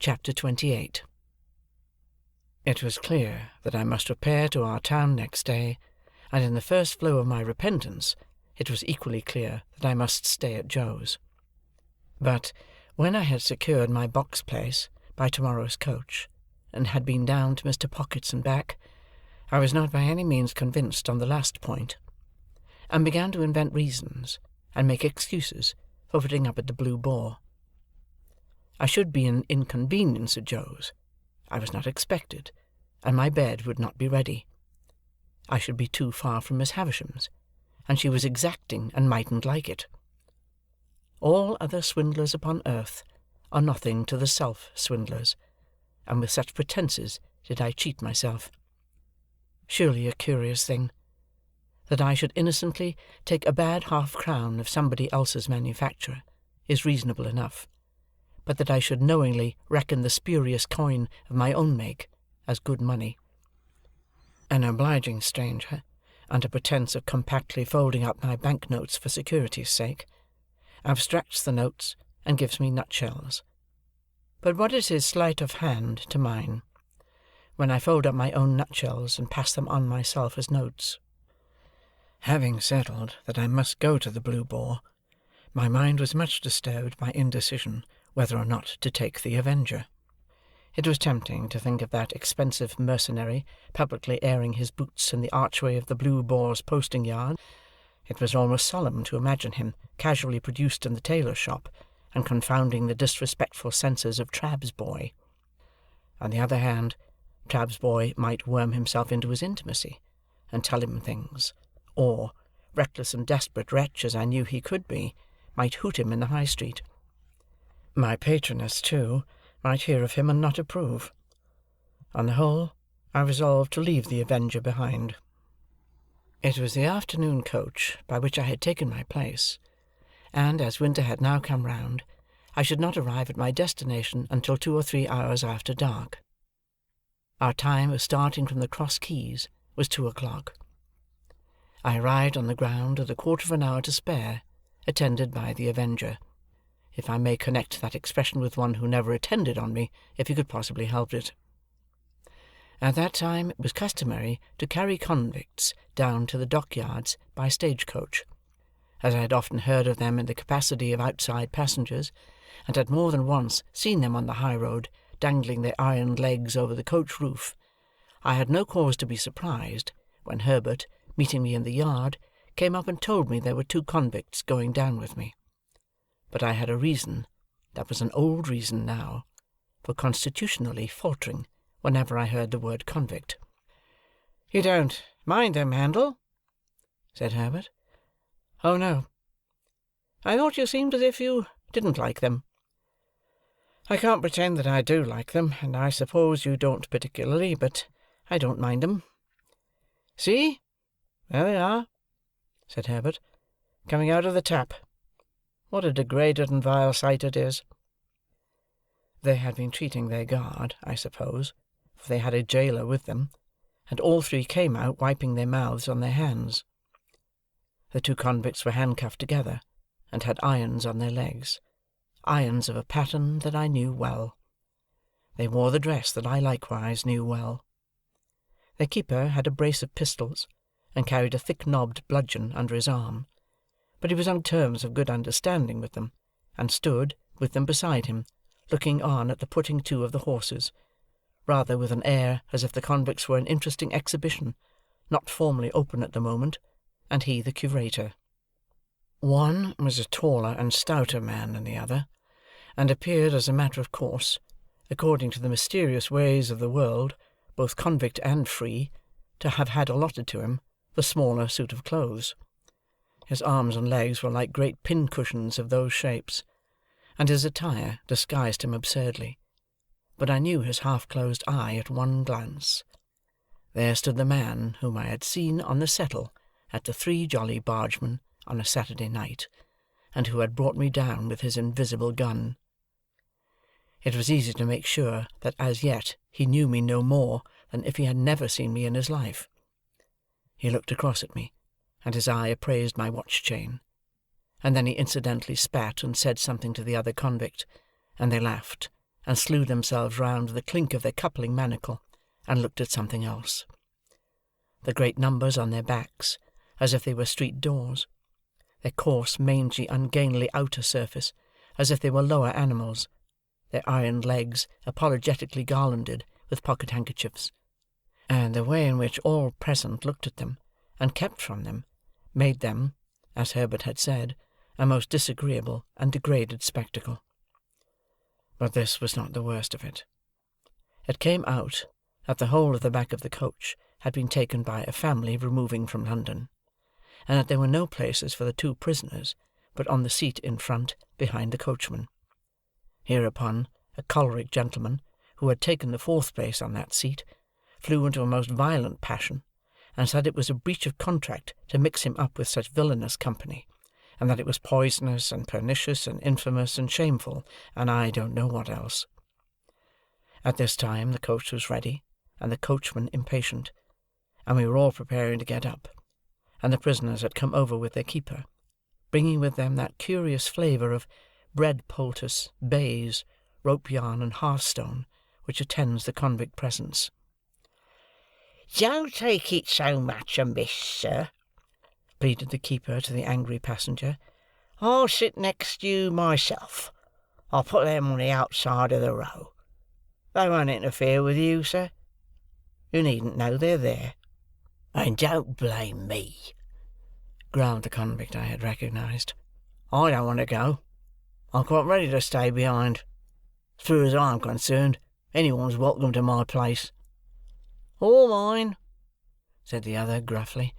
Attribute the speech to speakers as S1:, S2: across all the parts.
S1: Chapter 28. It was clear that I must repair to our town next day, and in the first flow of my repentance, it was equally clear that I must stay at Joe's. But when I had secured my box place by tomorrow's coach, and had been down to Mr. Pocket's and back, I was not by any means convinced on the last point, and began to invent reasons and make excuses for putting up at the Blue Boar. I should be an inconvenience at Joe's. I was not expected, and my bed would not be ready. I should be too far from Miss Havisham's, and she was exacting and mightn't like it. All other swindlers upon earth are nothing to the self-swindlers, and with such pretences did I cheat myself. Surely a curious thing, that I should innocently take a bad half-crown of somebody else's manufacture is reasonable enough, but that I should knowingly reckon the spurious coin of my own make as good money. An obliging stranger, under pretence of compactly folding up my bank-notes for security's sake, abstracts the notes and gives me nutshells. But what is his sleight of hand to mine, when I fold up my own nutshells and pass them on myself as notes? Having settled that I must go to the Blue Boar, my mind was much disturbed by indecision whether or not to take the Avenger. It was tempting to think of that expensive mercenary publicly airing his boots in the archway of the Blue Boar's posting-yard. It was almost solemn to imagine him casually produced in the tailor's shop, and confounding the disrespectful senses of Trabb's boy. On the other hand, Trabb's boy might worm himself into his intimacy, and tell him things, or, reckless and desperate wretch as I knew he could be, might hoot him in the High Street. My patroness, too, might hear of him and not approve. On the whole, I resolved to leave the Avenger behind. It was the afternoon coach by which I had taken my place, and as winter had now come round, I should not arrive at my destination until 2 or 3 hours after dark. Our time of starting from the Cross Keys was 2 o'clock. I arrived on the ground with a quarter of an hour to spare, attended by the Avenger, if I may connect that expression with one who never attended on me, if he could possibly help it. At that time it was customary to carry convicts down to the dockyards by stage-coach, as I had often heard of them in the capacity of outside passengers, and had more than once seen them on the high road, dangling their iron legs over the coach roof. I had no cause to be surprised when Herbert, meeting me in the yard, came up and told me there were 2 convicts going down with me. But I had a reason, that was an old reason now, for constitutionally faltering whenever I heard the word convict. "You don't mind them, Handel?" said Herbert. "Oh, no. I thought you seemed as if you didn't like them." "I can't pretend that I do like them, and I suppose you don't particularly, but I don't mind 'em. See, there they are," said Herbert, "coming out of the tap. What a degraded and vile sight it is!" They had been treating their guard, I suppose, for they had a jailer with them, and all 3 came out wiping their mouths on their hands. The 2 convicts were handcuffed together, and had irons on their legs, irons of a pattern that I knew well. They wore the dress that I likewise knew well. Their keeper had a brace of pistols, and carried a thick-knobbed bludgeon under his arm, but he was on terms of good understanding with them, and stood, with them beside him, looking on at the putting to of the horses, rather with an air as if the convicts were an interesting exhibition, not formally open at the moment, and he the curator. One was a taller and stouter man than the other, and appeared, as a matter of course, according to the mysterious ways of the world, both convict and free, to have had allotted to him the smaller suit of clothes. His arms and legs were like great pin-cushions of those shapes, and his attire disguised him absurdly, but I knew his half-closed eye at one glance. There stood the man whom I had seen on the settle at the Three Jolly Bargemen on a Saturday night, and who had brought me down with his invisible gun. It was easy to make sure that as yet he knew me no more than if he had never seen me in his life. He looked across at me, and his eye appraised my watch-chain, and then he incidentally spat and said something to the other convict, and they laughed, and slew themselves round with the clink of their coupling manacle, and looked at something else. The great numbers on their backs, as if they were street doors; their coarse, mangy, ungainly outer surface, as if they were lower animals; their iron legs apologetically garlanded with pocket-handkerchiefs; and the way in which all present looked at them, and kept from them, made them, as Herbert had said, a most disagreeable and degraded spectacle. But this was not the worst of it. It came out that the whole of the back of the coach had been taken by a family removing from London, and that there were no places for the two prisoners but on the seat in front behind the coachman. Hereupon a choleric gentleman, who had taken the fourth place on that seat, flew into a most violent passion, and said it was a breach of contract to mix him up with such villainous company, and that it was poisonous and pernicious and infamous and shameful, and I don't know what else. At this time the coach was ready, and the coachman impatient, and we were all preparing to get up, and the prisoners had come over with their keeper, bringing with them that curious flavour of bread poultice, baize, rope yarn, and hearthstone, which attends the convict presence.
S2: "Don't take it so much amiss, sir," pleaded the keeper to the angry passenger. "I'll sit next you myself. I'll put them on the outside of the row. They won't interfere with you, sir. You needn't know they're there. And don't blame me," growled the convict I had recognised. "I don't want to go. I'm quite ready to stay behind. As far as I'm concerned, anyone's welcome to my place." "All mine," said the other gruffly.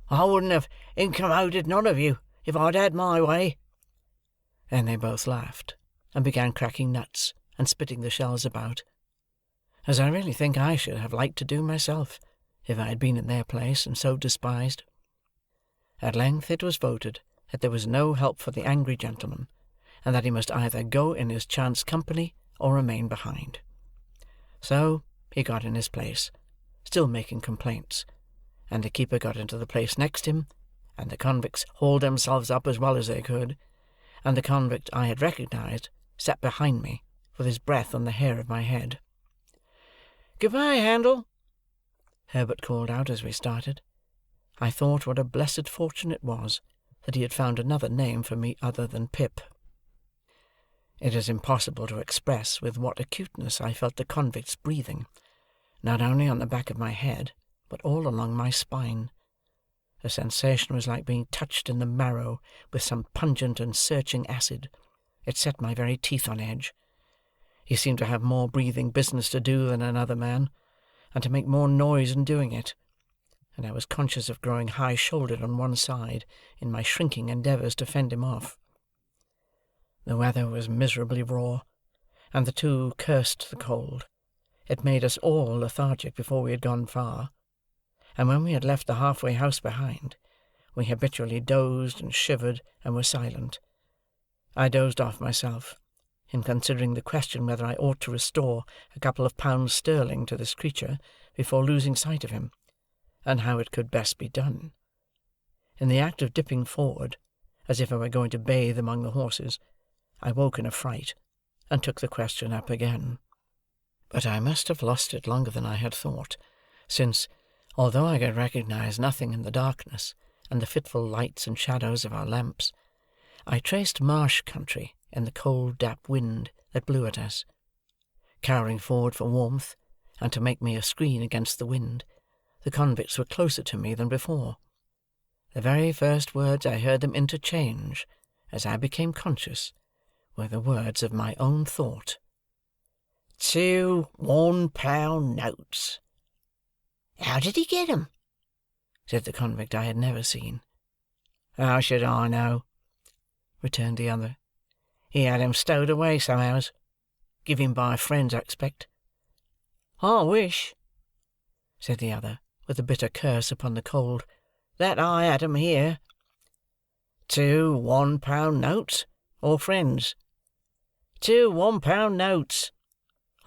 S2: "I wouldn't have incommoded none of you, if I'd had my way." Then they both laughed, and began cracking nuts, and spitting the shells about, as I really think I should have liked to do myself, if I had been in their place, and so despised. At length it was voted that there was no help for the angry gentleman, and that he must either go in his chance company or remain behind. So he got in his place, still making complaints, and the keeper got into the place next him, and the convicts hauled themselves up as well as they could, and the convict I had recognised sat behind me, with his breath on the hair of my head. "Good-bye, Handel," Herbert called out as we started. I thought what a blessed fortune it was that he had found another name for me other than Pip. It is impossible to express with what acuteness I felt the convict's breathing, not only on the back of my head, but all along my spine. The sensation was like being touched in the marrow with some pungent and searching acid. It set my very teeth on edge. He seemed to have more breathing business to do than another man, and to make more noise in doing it, and I was conscious of growing high-shouldered on one side in my shrinking endeavours to fend him off. The weather was miserably raw, and the two cursed the cold. It made us all lethargic before we had gone far, and when we had left the half-way house behind, we habitually dozed and shivered and were silent. I dozed off myself, in considering the question whether I ought to restore a couple of pounds sterling to this creature before losing sight of him, and how it could best be done. In the act of dipping forward, as if I were going to bathe among the horses, I woke in a fright, and took the question up again. But I must have lost it longer than I had thought, since, although I could recognise nothing in the darkness and the fitful lights and shadows of our lamps, I traced marsh country in the cold damp wind that blew at us. Cowering forward for warmth, and to make me a screen against the wind, the convicts were closer to me than before. The very first words I heard them interchange, as I became conscious, were the words of my own thought. 2 £1 notes. How did he get 'em?
S1: Said the convict I had never seen.
S2: How should I know? Returned the other. He had 'em stowed away somehows. Given by friends, I expect.
S1: I wish,
S2: said the other, with a bitter curse upon the cold, that I had 'em here. 2 £1 notes, or friends? 2 £1 notes.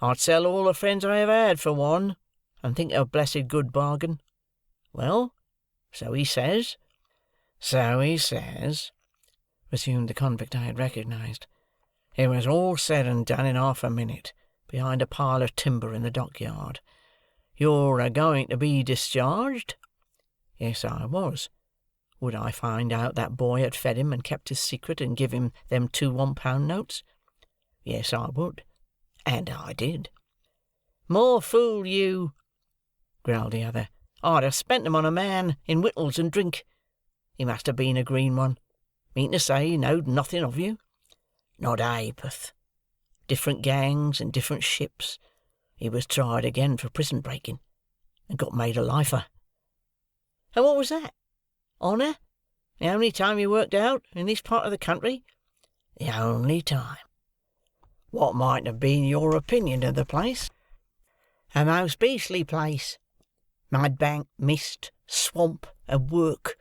S2: I'd sell all the friends I ever had for one, and think it a blessed good bargain. Well, so he says. So he says, resumed the convict I had recognised. It was all said and done in half a minute, behind a pile of timber in the dockyard. You're a-going to be discharged?" Yes, I was. Would I find out that boy had fed him and kept his secret and give him them 2 £1 notes? Yes, I would. And I did. "More fool you," growled the other. "I'd have spent them on a man in wittles and drink. He must have been a green one. Mean to say he knowed nothing of you? Not a ha'porth. Different gangs and different ships. He was tried again for prison breaking, and got made a lifer." "And what was that? Honour? The only time you worked out in this part of the country?" "The only time." "What might have been your opinion of the place?" "A most beastly place. Mudbank, mist, swamp, and work,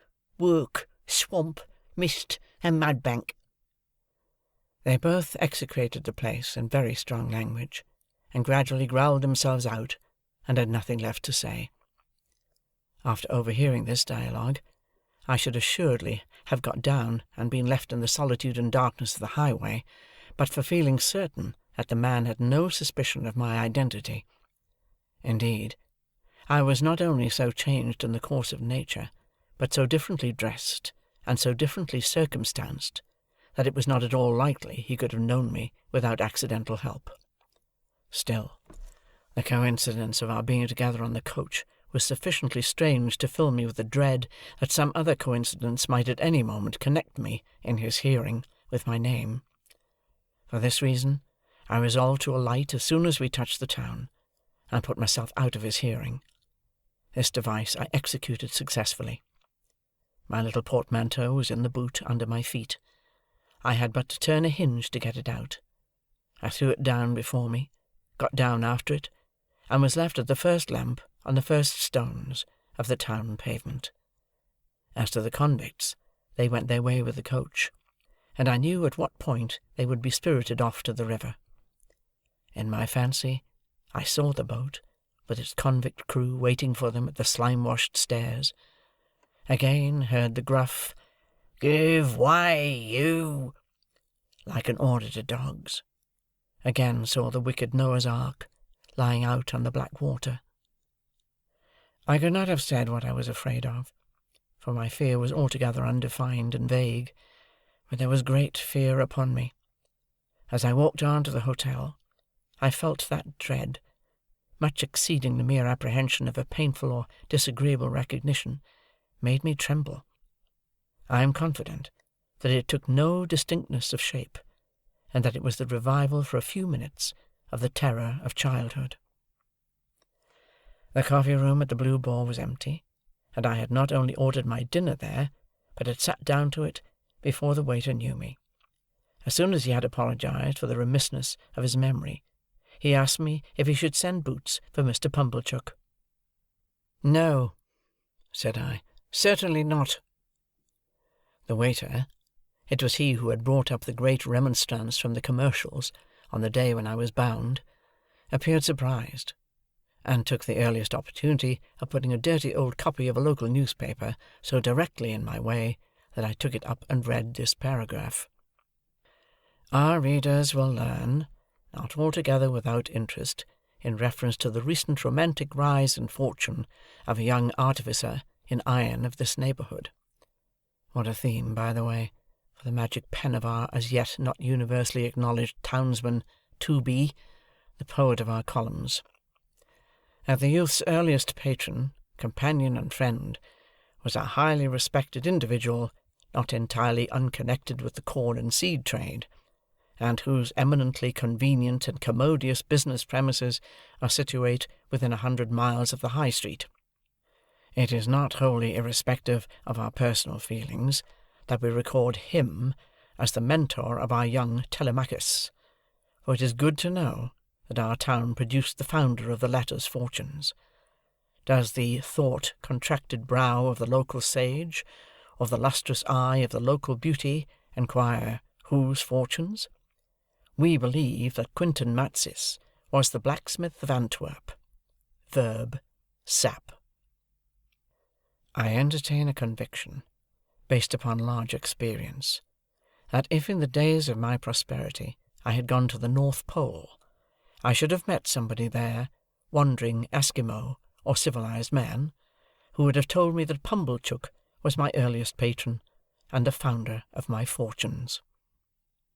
S2: swamp, mist, and mudbank." They both execrated the place in very strong language, and gradually growled themselves out, and had nothing left to say. After overhearing this dialogue, I should assuredly have got down and been left in the solitude and darkness of the highway, but for feeling certain that the man had no suspicion of my identity. Indeed, I was not only so changed in the course of nature, but so differently dressed, and so differently circumstanced, that it was not at all likely he could have known me without accidental help. Still, the coincidence of our being together on the coach was sufficiently strange to fill me with the dread that some other coincidence might at any moment connect me, in his hearing, with my name. For this reason, I resolved to alight as soon as we touched the town, and put myself out of his hearing. This device I executed successfully. My little portmanteau was in the boot under my feet. I had but to turn a hinge to get it out. I threw it down before me, got down after it, and was left at the first lamp on the first stones of the town pavement. As to the convicts, they went their way with the coach, and I knew at what point they would be spirited off to the river. In my fancy, I saw the boat, with its convict crew waiting for them at the slime-washed stairs. Again heard the gruff, "Give way, you!" like an order to dogs. Again saw the wicked Noah's Ark lying out on the black water. I could not have said what I was afraid of, for my fear was altogether undefined and vague, but there was great fear upon me. As I walked on to the hotel, I felt that dread, much exceeding the mere apprehension of a painful or disagreeable recognition, made me tremble. I am confident that it took no distinctness of shape, and that it was the revival for a few minutes of the terror of childhood. The coffee-room at the Blue Boar was empty, and I had not only ordered my dinner there, but had sat down to it before the waiter knew me. As soon as he had apologized for the remissness of his memory, he asked me if he should send Boots for Mr. Pumblechook. "No," said I, "certainly not." The waiter, it was he who had brought up the great remonstrance from the commercials on the day when I was bound, appeared surprised, and took the earliest opportunity of putting a dirty old copy of a local newspaper so directly in my way that I took it up and read this paragraph. Our readers will learn, not altogether without interest, in reference to the recent romantic rise in fortune of a young artificer in iron of this neighbourhood. What a theme, by the way, for the magic pen of our as yet not universally acknowledged townsman, Tooby, the poet of our columns. That the youth's earliest patron, companion, and friend was a highly respected individual, not entirely unconnected with the corn and seed trade, and whose eminently convenient and commodious business premises are situate within 100 miles of the High Street. It is not wholly irrespective of our personal feelings that we record him as the mentor of our young Telemachus, for it is good to know that our town produced the founder of the latter's fortunes. Does the thought-contracted brow of the local sage, or the lustrous eye of the local beauty, inquire whose fortunes? We believe that Quintin Matsis was the blacksmith of Antwerp. Verb. Sap. I entertain a conviction, based upon large experience, that if in the days of my prosperity I had gone to the North Pole,
S1: I should have met somebody there, wandering Eskimo or civilized man, who would have told me that Pumblechook was my earliest patron, and the founder of my fortunes.